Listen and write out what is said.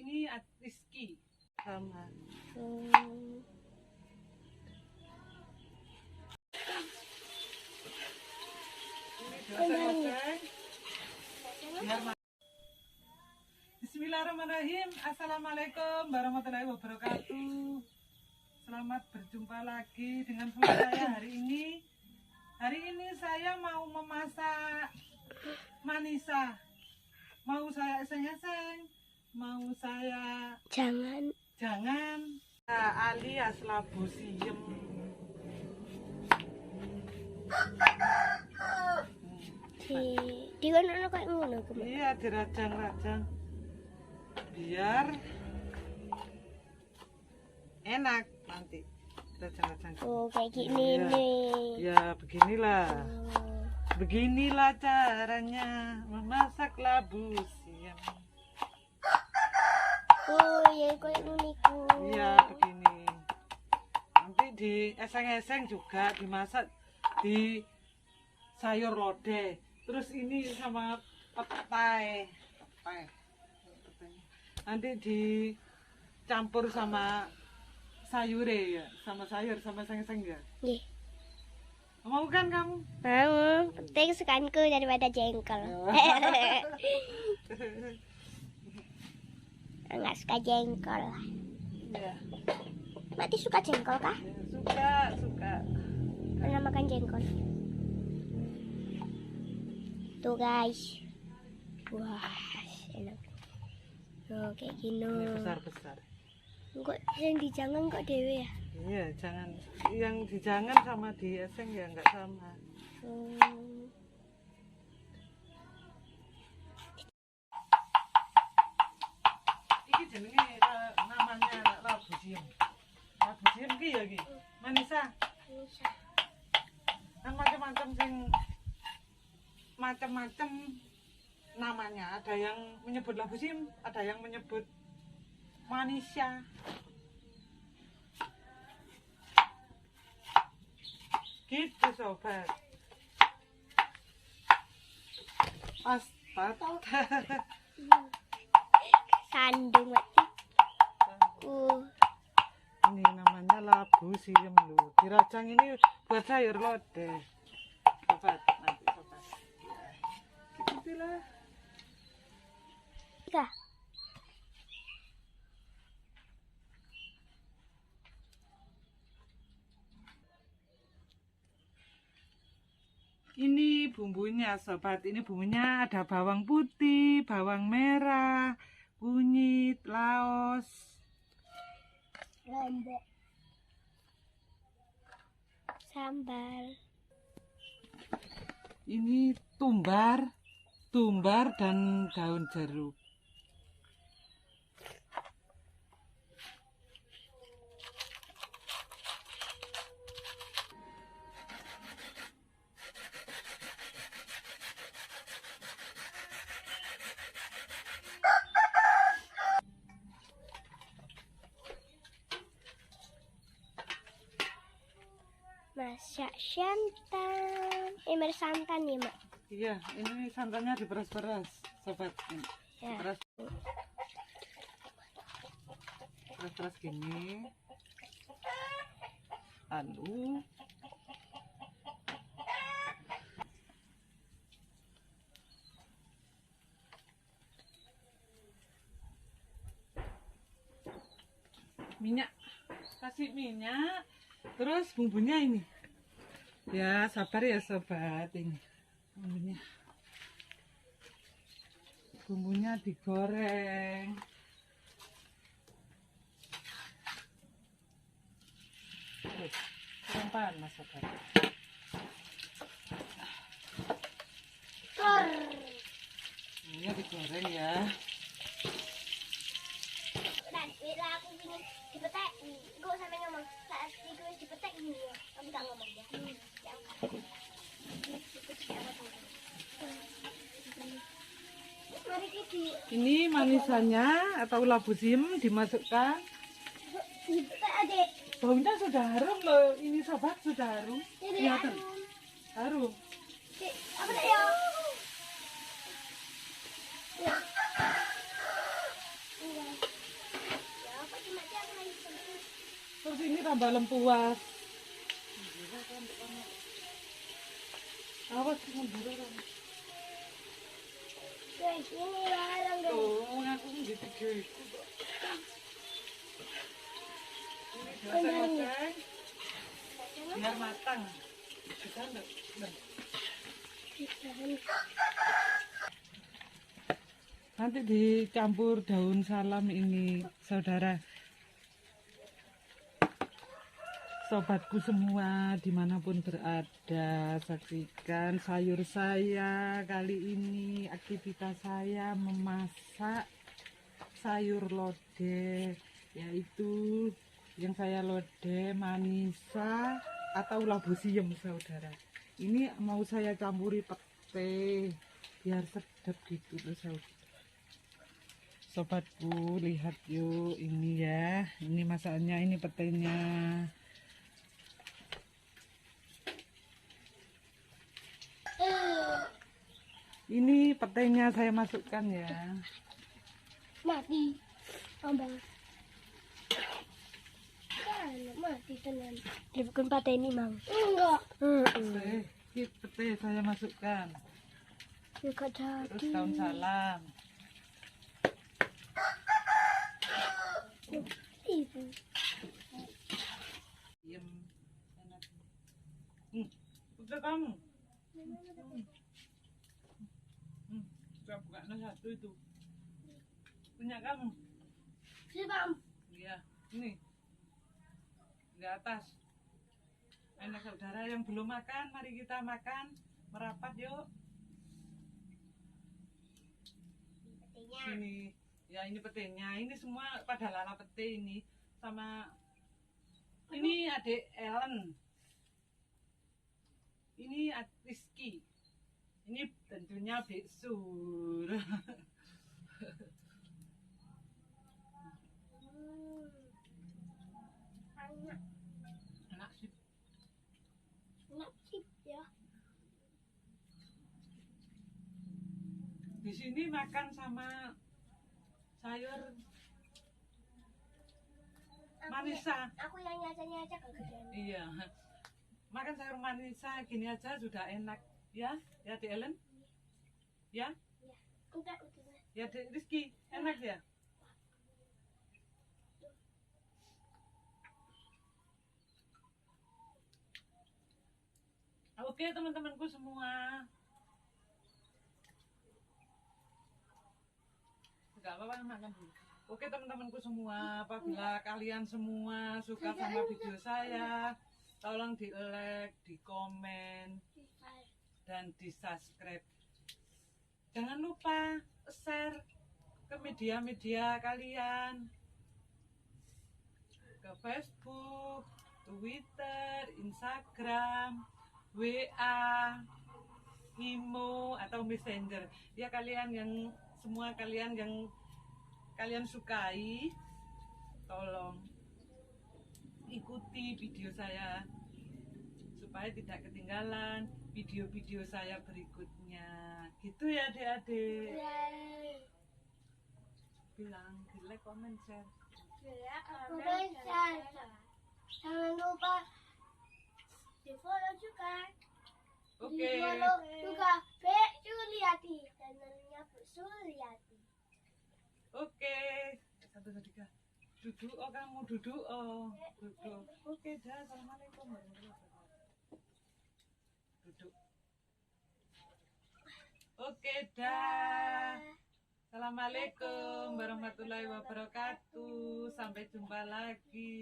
ini Rizky sama. Bismillahirrahmanirrahim. Assalamualaikum warahmatullahi wabarakatuh. Selamat berjumpa lagi dengan saya hari ini. Hari ini saya mau memasak manisa. Mau saya eseng-eseng, mau saya jangan alias labu siem. Di kono kayak ngono. Iya, dirajang-rajang biar enak nanti rajang-rajang. Oh, kayak gini nih. Ya, beginilah caranya memasak labu siam. Oh, ya kayak niku. Iya, begini. Nanti di eseng-eseng juga dimasak di sayur lodeh. Terus ini sama petai. Nanti dicampur sama sayure ya, sama sayur, sama eseng-eseng ya. Nggih. Mau kan kamu? Mau, penting sukanku daripada jengkol. Enggak suka jengkol. Iya. Mati suka jengkol kah? Ya, suka. Pernah makan jengkol? Tuh guys. Wah, enak. Oh, kayak gini. Ini besar-besar. Kok yang dijangan kok dewe ya? Iya, jangan yang dijangan sama di eseng ya enggak sama. Iki jenenge namanya labu siem. Labu siem ki ya ki. Manisa. Kan macam-macam namanya. Ada yang menyebut labu siem, ada yang menyebut manisya. Gitu sobat. Sandung mati. Ini namanya labu siem loh. Dirajang ini buat sayur lodeh. Sobat, nanti sobat. Gitulah. Ika. Ini bumbunya sobat, ini bumbunya ada bawang putih, bawang merah, kunyit, laos, Lombok. Sambal. ini tumbar dan daun jeruk. Masak santan. Santan ya, Mak? Iya, ini santannya diperas-peras, sobat. Ini, Ya. Peras gini. Lalu minyak, kasih minyak, terus bumbunya ini. Ya, sabar ya sobat, ini bumbunya digoreng. Kurang panas sobat. Bumbunya digoreng ya. Dan bila aku ingin dipetek, gue sampai ngomong saat itu dipetek gini ya, kamu tak ngomong ya. Ini manisannya atau labu siem dimasukkan. Dipetek adik. Baunya sudah harum loh, ini sobat, sudah harum. Kelihatan harum. Apa tak ya? tambah lempuas. Awas mundur kan. Guys, ini larang guys. Oh, aku gitu gitu. Ini digoseng-goseng biar matang. Kita enggak. Nanti dicampur daun salam ini, saudara. Sobatku semua dimanapun berada, saksikan sayur saya kali ini. Aktivitas saya memasak sayur lodeh, yaitu yang saya lodeh manisa atau labu siam, saudara. Ini mau saya campuri pete biar sedap gitu loh, saudara. Sobatku, lihat yuk ini ya, ini masakannya, ini petenya. Ini petenya saya masukkan ya. Mati. Ambang. Kan mati tenan. Dia bukan patah ini, Mang. Enggak. Pete saya masukkan. Enggak jadi. Terus daun salam. Itu. Diam. Enak. Udah kamu. Saya buka satu itu. Punya kamu. Si Bang. Iya, ini. Di atas. Enak saudara yang belum makan, mari kita makan. Merapat yuk. Petinya. Sini. Ya ini petenya. Ini semua pada lala pete ini. Sama ini adik Ellen. Ini Rizky. Ini tentunya Beksur. Enak. Enak sih. Enak sih ya. Di sini makan sama sayur manisa. Aku yang nyacanya aja kegedean. Iya. Makan sayur manisa gini aja sudah enak. Ya, ya Di Ellen. Ya, Enggak, udah. ya Di Rizky. Enak ya. Oke teman-temanku semua. Enggak apa-apa makan dulu. Oke teman-temanku semua, apabila kalian semua suka sama video saya, tolong di like, di komen, dan di subscribe. Jangan lupa share ke media-media kalian, ke Facebook, Twitter, Instagram, WA, Imo atau Messenger. Ya kalian yang semua kalian yang kalian sukai, tolong ikuti video saya supaya tidak ketinggalan video-video saya berikutnya. Gitu ya adik-adik. Bilang di like, comment, share. Aku share. Jangan lupa di follow juga. Oke. Di follow juga Bu Suliati, channelnya Bu Suliati. Oke. 1, 2, 3. Duduk, oh kamu duduk, oh duduk. Oke dah, assalamualaikum warahmatullahi wabarakatuh. Duduk. Oke dah. Assalamualaikum warahmatullahi wabarakatuh. Sampai jumpa lagi.